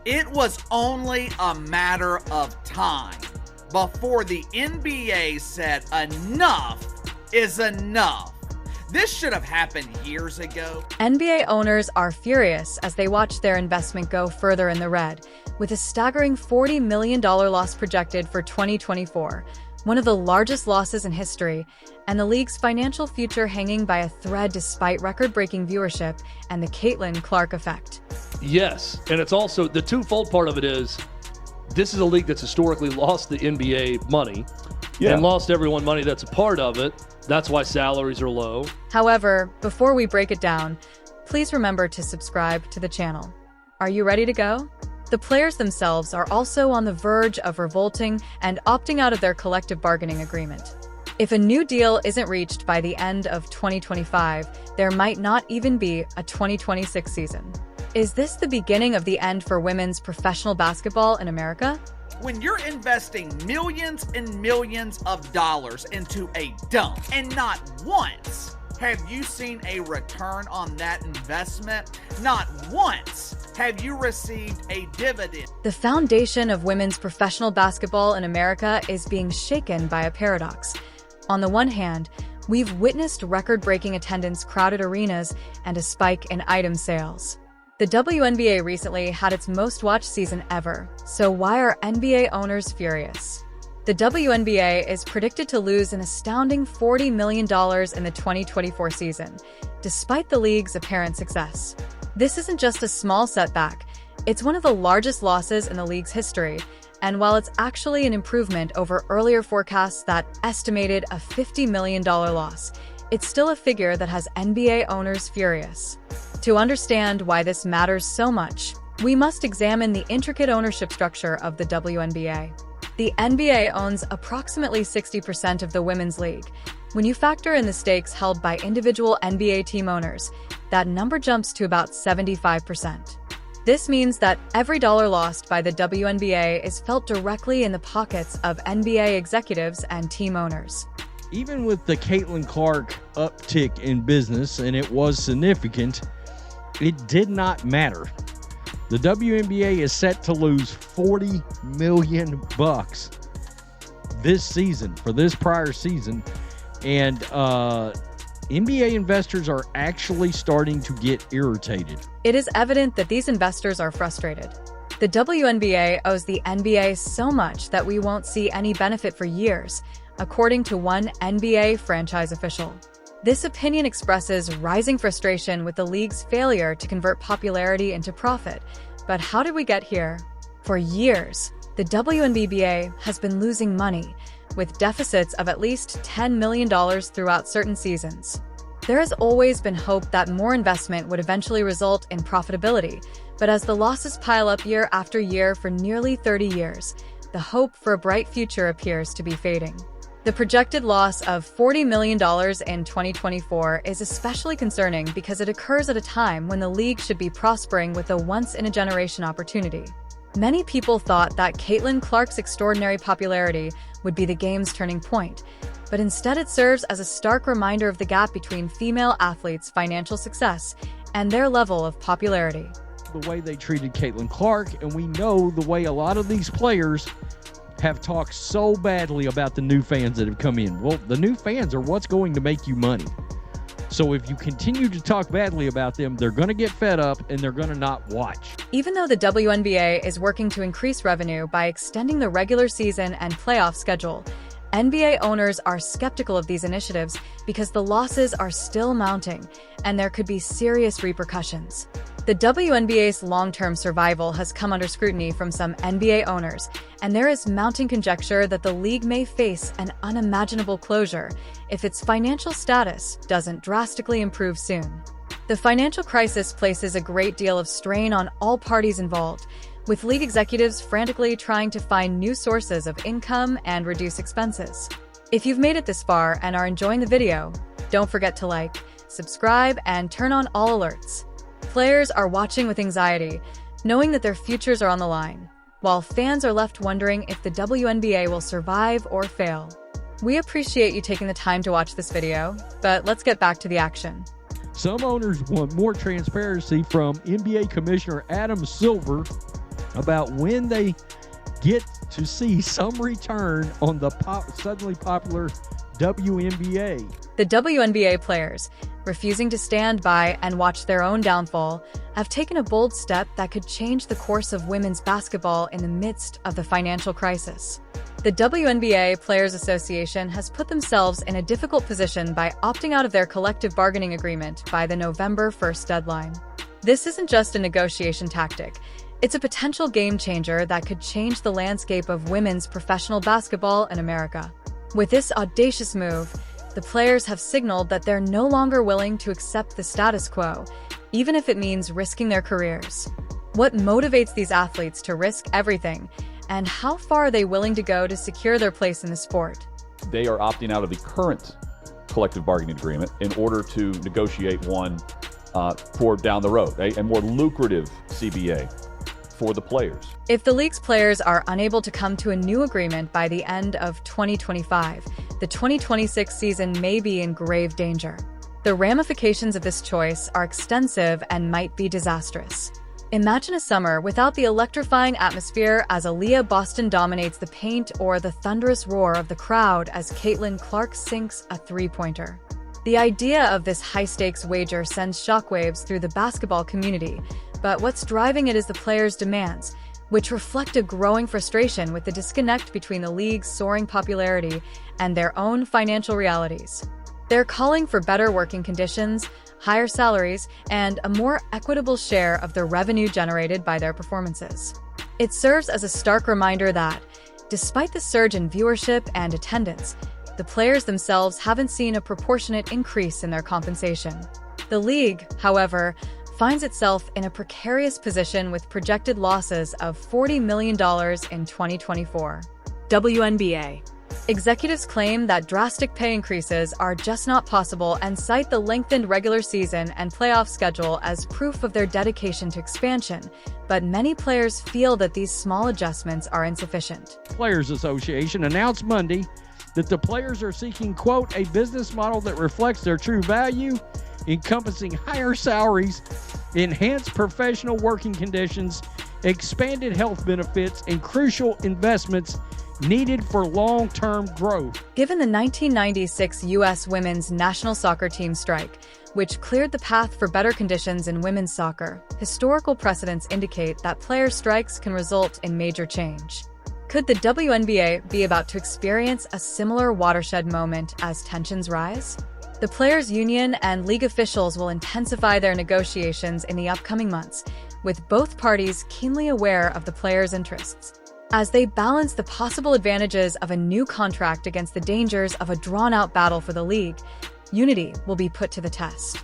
It was only a matter of time before the NBA said enough is enough. This should have happened years ago. NBA owners are furious as they watch their investment go further in the red, with a staggering $40 million loss projected for 2024, one of the largest losses in history, and the league's financial future hanging by a thread despite record-breaking viewership and the Caitlin Clark effect. Yes, and it's also, the twofold part of it is, this is a league that's historically lost the NBA money and lost everyone money that's a part of it. That's why salaries are low. However, before we break it down, please remember to subscribe to the channel. Are you ready to go? The players themselves are also on the verge of revolting and opting out of their collective bargaining agreement. If a new deal isn't reached by the end of 2025, there might not even be a 2026 season. Is this the beginning of the end for women's professional basketball in America? When you're investing millions and millions of dollars into a dump, and not once have you seen a return on that investment, not once have you received a dividend. The foundation of women's professional basketball in America is being shaken by a paradox. On the one hand, we've witnessed record-breaking attendance, crowded arenas, and a spike in item sales. The WNBA recently had its most-watched season ever, so why are NBA owners furious? The WNBA is predicted to lose an astounding $40 million in the 2024 season, despite the league's apparent success. This isn't just a small setback, it's one of the largest losses in the league's history, and while it's actually an improvement over earlier forecasts that estimated a $50 million loss, it's still a figure that has NBA owners furious. To understand why this matters so much, we must examine the intricate ownership structure of the WNBA. The NBA owns approximately 60% of the women's league. When you factor in the stakes held by individual NBA team owners, that number jumps to about 75%. This means that every dollar lost by the WNBA is felt directly in the pockets of NBA executives and team owners. Even with the Caitlin Clark uptick in business, and it was significant, it did not matter. The WNBA is set to lose $40 million this season, for this prior season, and NBA investors are actually starting to get irritated. It is evident that these investors are frustrated. The WNBA owes the NBA so much that we won't see any benefit for years, according to one NBA franchise official. This opinion expresses rising frustration with the league's failure to convert popularity into profit. But how did we get here? For years, the WNBA has been losing money, with deficits of at least $10 million throughout certain seasons. There has always been hope that more investment would eventually result in profitability, but as the losses pile up year after year for nearly 30 years, the hope for a bright future appears to be fading. The projected loss of $40 million in 2024 is especially concerning because it occurs at a time when the league should be prospering with a once-in-a-generation opportunity. Many people thought that Caitlin Clark's extraordinary popularity would be the game's turning point, but instead it serves as a stark reminder of the gap between female athletes' financial success and their level of popularity. The way they treated Caitlin Clark, and we know the way a lot of these players have talked so badly about the new fans that have come in. Well, the new fans are what's going to make you money. So if you continue to talk badly about them, they're going to get fed up and they're going to not watch. Even though the WNBA is working to increase revenue by extending the regular season and playoff schedule, NBA owners are skeptical of these initiatives because the losses are still mounting and there could be serious repercussions. The WNBA's long-term survival has come under scrutiny from some NBA owners, and there is mounting conjecture that the league may face an unimaginable closure if its financial status doesn't drastically improve soon. The financial crisis places a great deal of strain on all parties involved, with league executives frantically trying to find new sources of income and reduce expenses. If you've made it this far and are enjoying the video, don't forget to like, subscribe, and turn on all alerts. Players are watching with anxiety, knowing that their futures are on the line, while fans are left wondering if the WNBA will survive or fail. We appreciate you taking the time to watch this video, but let's get back to the action. Some owners want more transparency from NBA Commissioner Adam Silver about when they get to see some return on the suddenly popular WNBA. The WNBA players, refusing to stand by and watch their own downfall, have taken a bold step that could change the course of women's basketball in the midst of the financial crisis. The WNBA Players Association has put themselves in a difficult position by opting out of their collective bargaining agreement by the November 1st deadline. This isn't just a negotiation tactic. It's a potential game changer that could change the landscape of women's professional basketball in America. With this audacious move, the players have signaled that they're no longer willing to accept the status quo, even if it means risking their careers. What motivates these athletes to risk everything, and how far are they willing to go to secure their place in the sport? They are opting out of the current collective bargaining agreement in order to negotiate one for down the road, a more lucrative CBA for the players. If the league's players are unable to come to a new agreement by the end of 2025, the 2026 season may be in grave danger. The ramifications of this choice are extensive and might be disastrous. Imagine a summer without the electrifying atmosphere as Aaliyah Boston dominates the paint or the thunderous roar of the crowd as Caitlin Clark sinks a three-pointer. The idea of this high-stakes wager sends shockwaves through the basketball community, but what's driving it is the players' demands, which reflect a growing frustration with the disconnect between the league's soaring popularity and their own financial realities. They're calling for better working conditions, higher salaries, and a more equitable share of the revenue generated by their performances. It serves as a stark reminder that, despite the surge in viewership and attendance, the players themselves haven't seen a proportionate increase in their compensation. The league, however, finds itself in a precarious position with projected losses of $40 million in 2024. WNBA. Executives claim that drastic pay increases are just not possible and cite the lengthened regular season and playoff schedule as proof of their dedication to expansion, but many players feel that these small adjustments are insufficient. Players Association announced Monday that the players are seeking, quote, a business model that reflects their true value, encompassing higher salaries, enhanced professional working conditions, expanded health benefits, and crucial investments needed for long-term growth. Given the 1996 U.S. women's national soccer team strike, which cleared the path for better conditions in women's soccer, historical precedents indicate that player strikes can result in major change. Could the WNBA be about to experience a similar watershed moment as tensions rise? The players' union and league officials will intensify their negotiations in the upcoming months, with both parties keenly aware of the players' interests. As they balance the possible advantages of a new contract against the dangers of a drawn-out battle for the league, unity will be put to the test.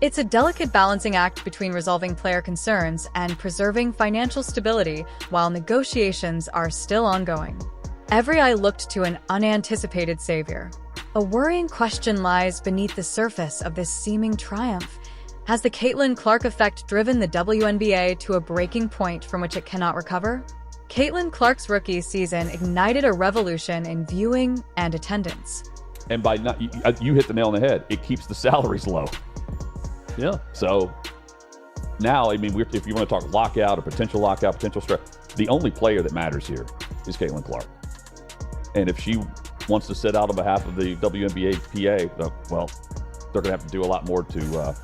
It's a delicate balancing act between resolving player concerns and preserving financial stability while negotiations are still ongoing. Every eye looked to an unanticipated savior. A worrying question lies beneath the surface of this seeming triumph. Has the Caitlin Clark effect driven the WNBA to a breaking point from which it cannot recover? Caitlin Clark's rookie season ignited a revolution in viewing and attendance. And by not, you hit the nail on the head. It keeps the salaries low. Yeah. So now, I mean, if you want to talk lockout or potential strike, the only player that matters here is Caitlin Clark. And if she wants to sit out on behalf of the WNBA PA, well, they're going to have to do a lot more to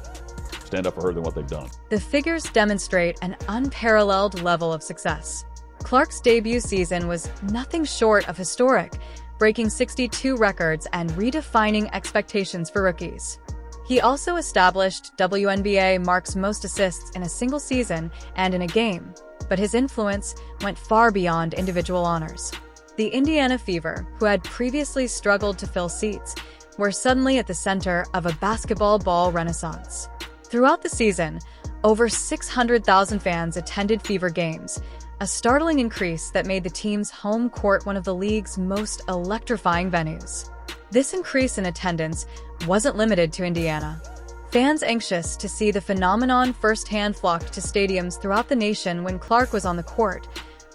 stand up for her than what they've done. The figures demonstrate an unparalleled level of success. Clark's debut season was nothing short of historic, breaking 62 records and redefining expectations for rookies. He also established WNBA marks most assists in a single season and in a game, but his influence went far beyond individual honors. The Indiana Fever, who had previously struggled to fill seats, were suddenly at the center of a basketball ball renaissance. Throughout the season, over 600,000 fans attended Fever games, a startling increase that made the team's home court one of the league's most electrifying venues. This increase in attendance wasn't limited to Indiana. Fans anxious to see the phenomenon firsthand flocked to stadiums throughout the nation when Clark was on the court,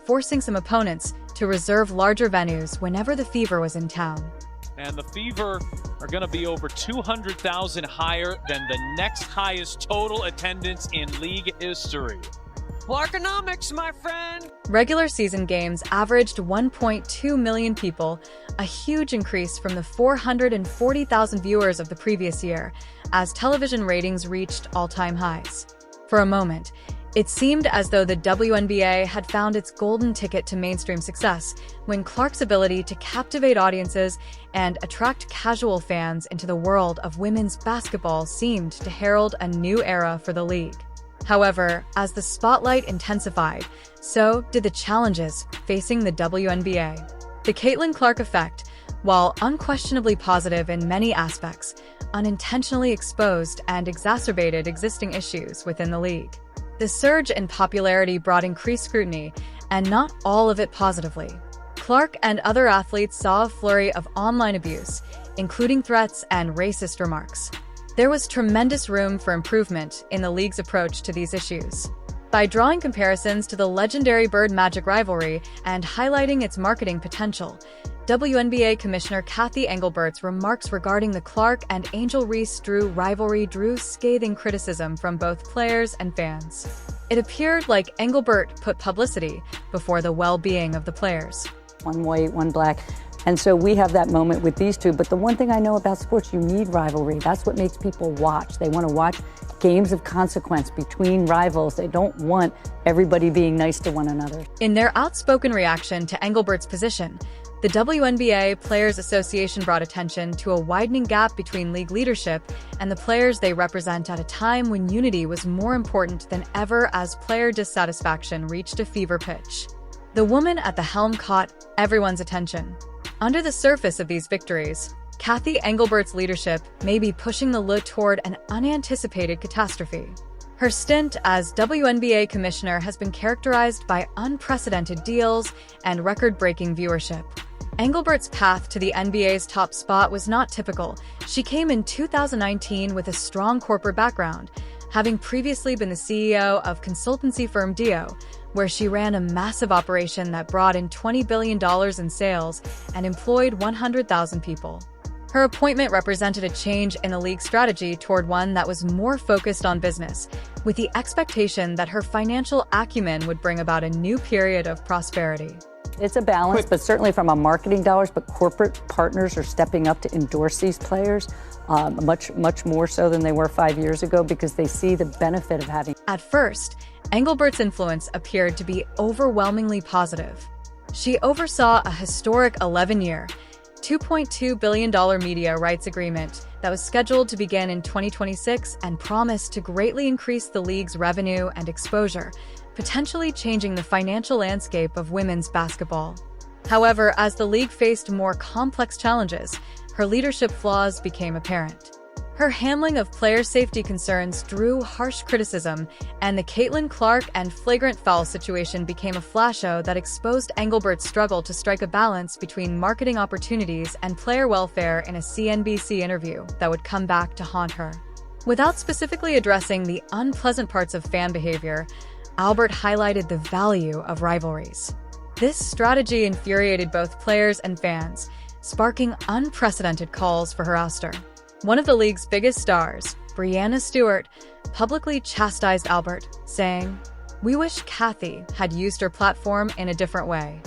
forcing some opponents to reserve larger venues whenever the Fever was in town. And the Fever are going to be over 200,000 higher than the next highest total attendance in league history. Clarkonomics, my friend! Regular season games averaged 1.2 million people, a huge increase from the 440,000 viewers of the previous year, as television ratings reached all-time highs. For a moment, it seemed as though the WNBA had found its golden ticket to mainstream success, when Clark's ability to captivate audiences and attract casual fans into the world of women's basketball seemed to herald a new era for the league. However, as the spotlight intensified, so did the challenges facing the WNBA. The Caitlin Clark effect, while unquestionably positive in many aspects, unintentionally exposed and exacerbated existing issues within the league. The surge in popularity brought increased scrutiny, and not all of it positively. Clark and other athletes saw a flurry of online abuse, including threats and racist remarks. There was tremendous room for improvement in the league's approach to these issues. By drawing comparisons to the legendary Bird Magic rivalry and highlighting its marketing potential, WNBA Commissioner Kathy Engelbert's remarks regarding the Clark and Angel Reese-Drew rivalry drew scathing criticism from both players and fans. It appeared like Engelbert put publicity before the well-being of the players. One white, one black. And so we have that moment with these two. But the one thing I know about sports, you need rivalry. That's what makes people watch. They want to watch games of consequence between rivals. They don't want everybody being nice to one another. In their outspoken reaction to Engelbert's position, the WNBA Players Association brought attention to a widening gap between league leadership and the players they represent at a time when unity was more important than ever as player dissatisfaction reached a fever pitch. The woman at the helm caught everyone's attention. Under the surface of these victories, Kathy Engelbert's leadership may be pushing the LUT toward an unanticipated catastrophe. Her stint as WNBA commissioner has been characterized by unprecedented deals and record-breaking viewership. Engelbert's path to the NBA's top spot was not typical. She came in 2019 with a strong corporate background, having previously been the CEO of consultancy firm Dio, where she ran a massive operation that brought in $20 billion in sales and employed 100,000 people. Her appointment represented a change in the league's strategy toward one that was more focused on business, with the expectation that her financial acumen would bring about a new period of prosperity. It's a balance, but certainly from a marketing dollars, but corporate partners are stepping up to endorse these players much more so than they were 5 years ago because they see the benefit of having. At first, Engelbert's influence appeared to be overwhelmingly positive. She oversaw a historic 11-year, $2.2 billion media rights agreement that was scheduled to begin in 2026 and promised to greatly increase the league's revenue and exposure, potentially changing the financial landscape of women's basketball. However, as the league faced more complex challenges, her leadership flaws became apparent. Her handling of player safety concerns drew harsh criticism, and the Caitlin Clark and flagrant foul situation became a flash show that exposed Engelbert's struggle to strike a balance between marketing opportunities and player welfare in a CNBC interview that would come back to haunt her. Without specifically addressing the unpleasant parts of fan behavior, Albert highlighted the value of rivalries. This strategy infuriated both players and fans, sparking unprecedented calls for her ouster. One of the league's biggest stars, Breanna Stewart, publicly chastised Albert, saying, "We wish Kathy had used her platform in a different way."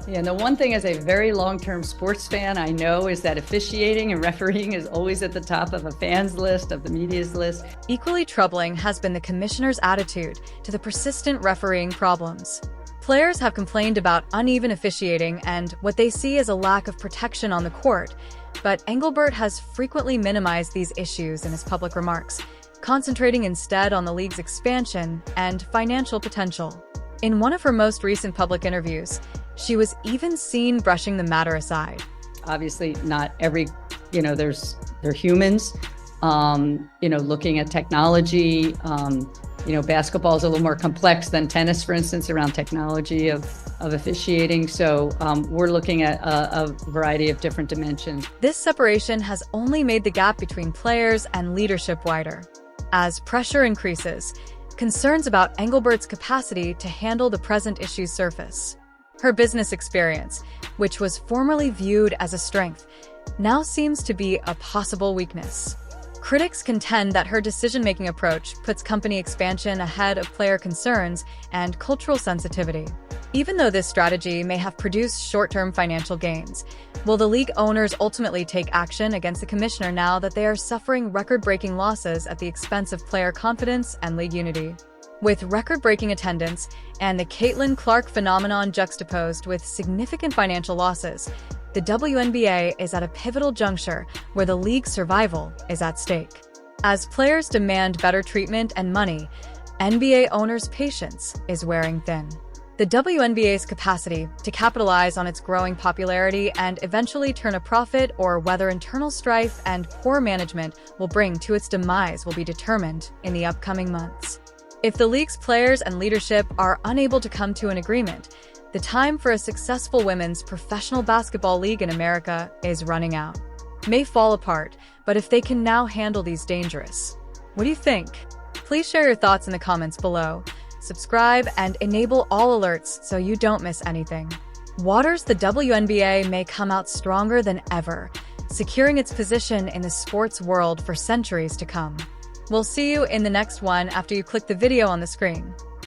Yeah, and the one thing as a very long-term sports fan I know is that officiating and refereeing is always at the top of a fan's list, of the media's list. Equally troubling has been the commissioner's attitude to the persistent refereeing problems. Players have complained about uneven officiating and what they see as a lack of protection on the court, but Engelbert has frequently minimized these issues in his public remarks, concentrating instead on the league's expansion and financial potential. In one of her most recent public interviews, she was even seen brushing the matter aside. Obviously, not every, they're humans, looking at technology. Basketball is a little more complex than tennis, for instance, around technology of officiating. So we're looking at a variety of different dimensions. This separation has only made the gap between players and leadership wider. As pressure increases, concerns about Engelbert's capacity to handle the present issues surface. Her business experience, which was formerly viewed as a strength, now seems to be a possible weakness. Critics contend that her decision-making approach puts company expansion ahead of player concerns and cultural sensitivity. Even though this strategy may have produced short-term financial gains, will the league owners ultimately take action against the commissioner now that they are suffering record-breaking losses at the expense of player confidence and league unity? With record-breaking attendance and the Caitlin Clark phenomenon juxtaposed with significant financial losses, the WNBA is at a pivotal juncture where the league's survival is at stake. As players demand better treatment and money, NBA owners' patience is wearing thin. The WNBA's capacity to capitalize on its growing popularity and eventually turn a profit, or whether internal strife and poor management will bring to its demise, will be determined in the upcoming months. If the league's players and leadership are unable to come to an agreement, the time for a successful women's professional basketball league in America is running out. May fall apart, but if they can now handle these dangerous, what do you think? Please share your thoughts in the comments below. Subscribe and enable all alerts so you don't miss anything. Waters, the WNBA may come out stronger than ever, securing its position in the sports world for centuries to come. We'll see you in the next one after you click the video on the screen.